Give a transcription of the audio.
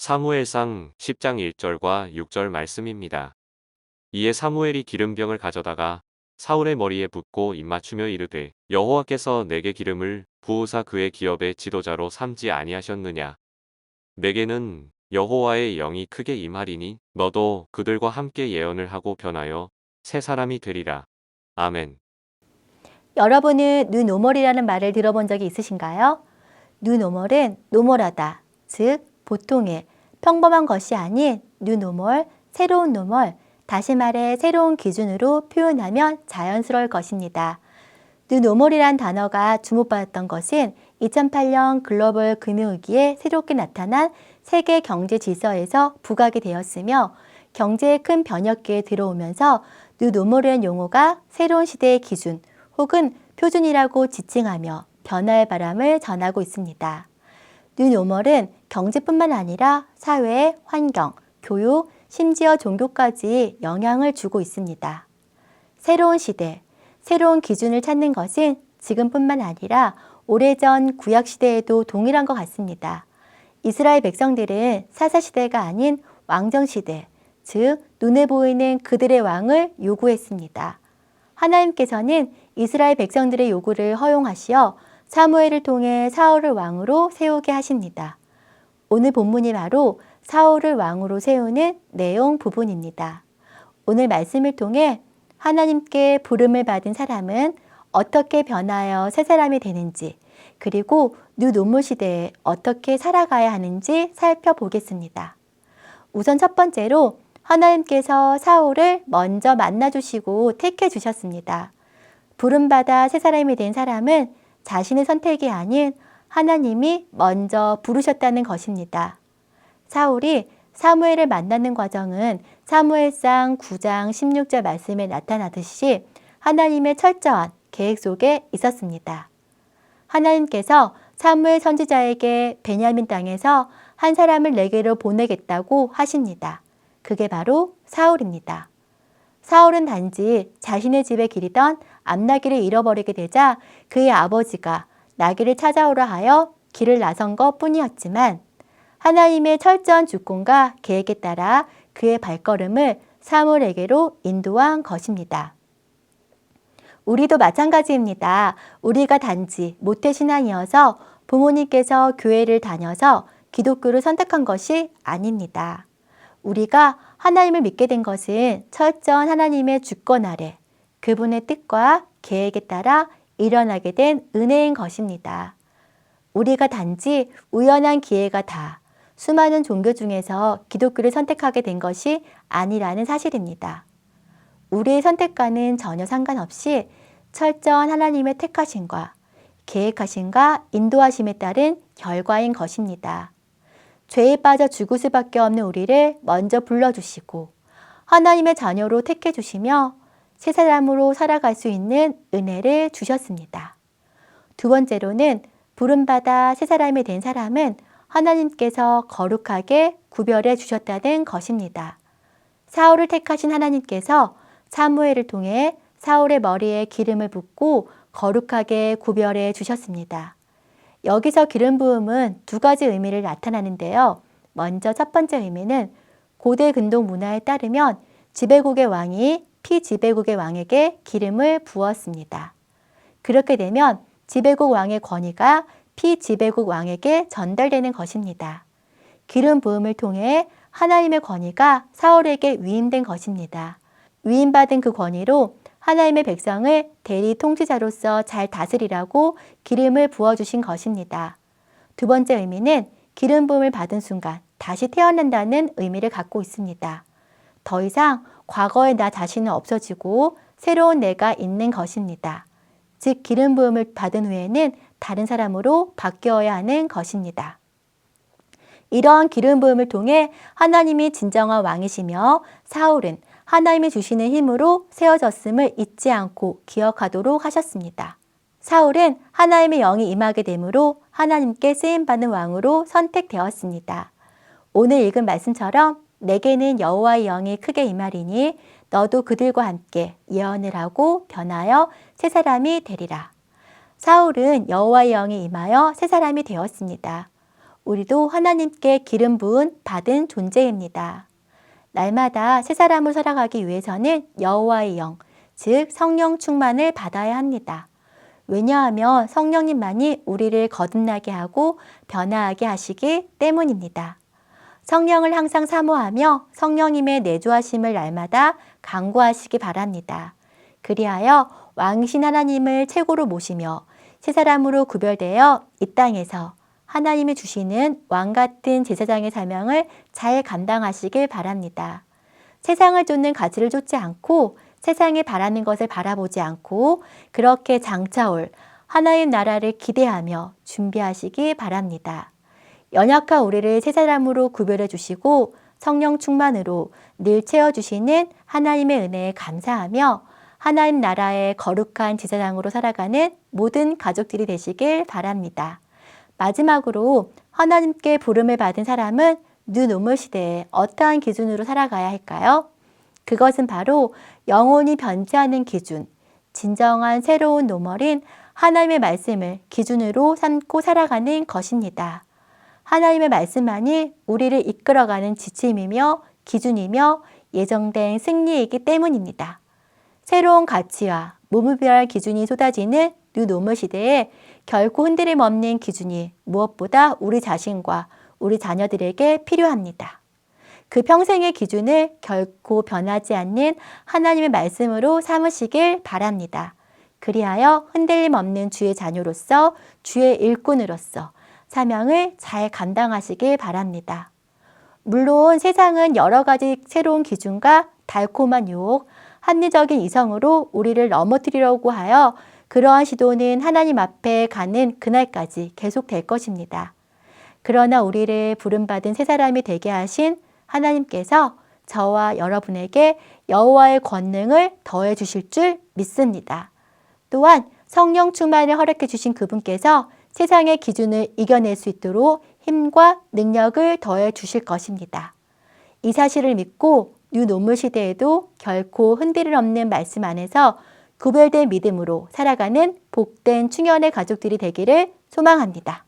사무엘상 10장 1절과 6절 말씀입니다. 이에 사무엘이 기름병을 가져다가 사울의 머리에 붓고 입맞추며 이르되 여호와께서 내게 기름을 부으사 그의 기업의 지도자로 삼지 아니하셨느냐. 내게는 여호와의 영이 크게 임하리니 너도 그들과 함께 예언을 하고 변하여 새 사람이 되리라. 아멘. 여러분은 뉴노멀이라는 말을 들어본 적이 있으신가요? 뉴노멀은 노멀하다, 즉 보통의 평범한 것이 아닌 뉴노멀, 새로운 노멀, 다시 말해 새로운 기준으로 표현하면 자연스러울 것입니다. 뉴노멀이란 단어가 주목받았던 것은 2008년 글로벌 금융위기에 새롭게 나타난 세계 경제 질서에서 부각이 되었으며 경제의 큰 변혁기에 들어오면서 뉴노멀이라는 용어가 새로운 시대의 기준 혹은 표준이라고 지칭하며 변화의 바람을 전하고 있습니다. 뉴노멀은 경제뿐만 아니라 사회, 환경, 교육, 심지어 종교까지 영향을 주고 있습니다. 새로운 시대, 새로운 기준을 찾는 것은 지금뿐만 아니라 오래전 구약시대에도 동일한 것 같습니다. 이스라엘 백성들은 사사시대가 아닌 왕정시대, 즉 눈에 보이는 그들의 왕을 요구했습니다. 하나님께서는 이스라엘 백성들의 요구를 허용하시어 사무엘을 통해 사울을 왕으로 세우게 하십니다. 오늘 본문이 바로 사울을 왕으로 세우는 내용 부분입니다. 오늘 말씀을 통해 하나님께 부름을 받은 사람은 어떻게 변하여 새 사람이 되는지, 그리고 뉴노멀 시대에 어떻게 살아가야 하는지 살펴보겠습니다. 우선 첫 번째로 하나님께서 사울을 먼저 만나주시고 택해주셨습니다. 부름받아 새 사람이 된 사람은 자신의 선택이 아닌 하나님이 먼저 부르셨다는 것입니다. 사울이 사무엘을 만나는 과정은 사무엘상 9장 16절 말씀에 나타나듯이 하나님의 철저한 계획 속에 있었습니다. 하나님께서 사무엘 선지자에게 베냐민 땅에서 한 사람을 내게로 보내겠다고 하십니다. 그게 바로 사울입니다. 사울은 단지 자신의 집에 기르던 암나귀를 잃어버리게 되자 그의 아버지가 나귀를 찾아오라 하여 길을 나선 것 뿐이었지만 하나님의 철저한 주권과 계획에 따라 그의 발걸음을 사무엘에게로 인도한 것입니다. 우리도 마찬가지입니다. 우리가 단지 모태신앙이어서 부모님께서 교회를 다녀서 기독교를 선택한 것이 아닙니다. 우리가 하나님을 믿게 된 것은 철저한 하나님의 주권 아래 그분의 뜻과 계획에 따라 일어나게 된 은혜인 것입니다. 우리가 단지 우연한 기회가 다 수많은 종교 중에서 기독교를 선택하게 된 것이 아니라는 사실입니다. 우리의 선택과는 전혀 상관없이 철저한 하나님의 택하심과 계획하심과 인도하심에 따른 결과인 것입니다. 죄에 빠져 죽을 수밖에 없는 우리를 먼저 불러주시고 하나님의 자녀로 택해 주시며 새 사람으로 살아갈 수 있는 은혜를 주셨습니다. 두 번째로는 부름받아 새 사람이 된 사람은 하나님께서 거룩하게 구별해 주셨다는 것입니다. 사울을 택하신 하나님께서 사무엘을 통해 사울의 머리에 기름을 붓고 거룩하게 구별해 주셨습니다. 여기서 기름 부음은 두 가지 의미를 나타나는데요. 먼저 첫 번째 의미는 고대 근동 문화에 따르면 지배국의 왕이 피지배국의 왕에게 기름을 부었습니다. 그렇게 되면 지배국 왕의 권위가 피지배국 왕에게 전달되는 것입니다. 기름 부음을 통해 하나님의 권위가 사울에게 위임된 것입니다. 위임받은 그 권위로 하나님의 백성을 대리 통치자로서 잘 다스리라고 기름을 부어주신 것입니다. 두 번째 의미는 기름 부음을 받은 순간 다시 태어난다는 의미를 갖고 있습니다. 더 이상 과거의 나 자신은 없어지고 새로운 내가 있는 것입니다. 즉 기름 부음을 받은 후에는 다른 사람으로 바뀌어야 하는 것입니다. 이러한 기름 부음을 통해 하나님이 진정한 왕이시며 사울은 하나님이 주시는 힘으로 세워졌음을 잊지 않고 기억하도록 하셨습니다. 사울은 하나님의 영이 임하게 되므로 하나님께 쓰임받는 왕으로 선택되었습니다. 오늘 읽은 말씀처럼 내게는 여호와의 영이 크게 임하리니 너도 그들과 함께 예언을 하고 변하여 새 사람이 되리라. 사울은 여호와의 영이 임하여 새 사람이 되었습니다. 우리도 하나님께 기름 부은 받은 존재입니다. 날마다 새 사람으로 살아가기 위해서는 여호와의 영, 즉 성령 충만을 받아야 합니다. 왜냐하면 성령님만이 우리를 거듭나게 하고 변화하게 하시기 때문입니다. 성령을 항상 사모하며 성령님의 내주하심을 날마다 간구하시기 바랍니다. 그리하여 왕이신 하나님을 최고로 모시며 새 사람으로 구별되어 이 땅에서 하나님이 주시는 왕 같은 제사장의 사명을 잘 감당하시길 바랍니다. 세상을 쫓는 가치를 쫓지 않고 세상이 바라는 것을 바라보지 않고 그렇게 장차올 하나님 나라를 기대하며 준비하시기 바랍니다. 연약한 우리를 새 사람으로 구별해 주시고 성령 충만으로 늘 채워주시는 하나님의 은혜에 감사하며 하나님 나라의 거룩한 제사장으로 살아가는 모든 가족들이 되시길 바랍니다. 마지막으로 하나님께 부름을 받은 사람은 뉴 노멀 시대에 어떠한 기준으로 살아가야 할까요? 그것은 바로 영혼이 변치하는 기준, 진정한 새로운 노멀인 하나님의 말씀을 기준으로 삼고 살아가는 것입니다. 하나님의 말씀만이 우리를 이끌어가는 지침이며 기준이며 예정된 승리이기 때문입니다. 새로운 가치와 무분별한 기준이 쏟아지는 뉴 노멀 시대에 결코 흔들림 없는 기준이 무엇보다 우리 자신과 우리 자녀들에게 필요합니다. 그 평생의 기준을 결코 변하지 않는 하나님의 말씀으로 삼으시길 바랍니다. 그리하여 흔들림 없는 주의 자녀로서 주의 일꾼으로서 사명을 잘 감당하시길 바랍니다. 물론 세상은 여러 가지 새로운 기준과 달콤한 유혹, 합리적인 이성으로 우리를 넘어뜨리려고 하여 그러한 시도는 하나님 앞에 가는 그날까지 계속될 것입니다. 그러나 우리를 부름받은 새 사람이 되게 하신 하나님께서 저와 여러분에게 여호와의 권능을 더해 주실 줄 믿습니다. 또한 성령 충만을 허락해 주신 그분께서 세상의 기준을 이겨낼 수 있도록 힘과 능력을 더해 주실 것입니다. 이 사실을 믿고 뉴 노멀 시대에도 결코 흔들림 없는 말씀 안에서 구별된 믿음으로 살아가는 복된 충현의 가족들이 되기를 소망합니다.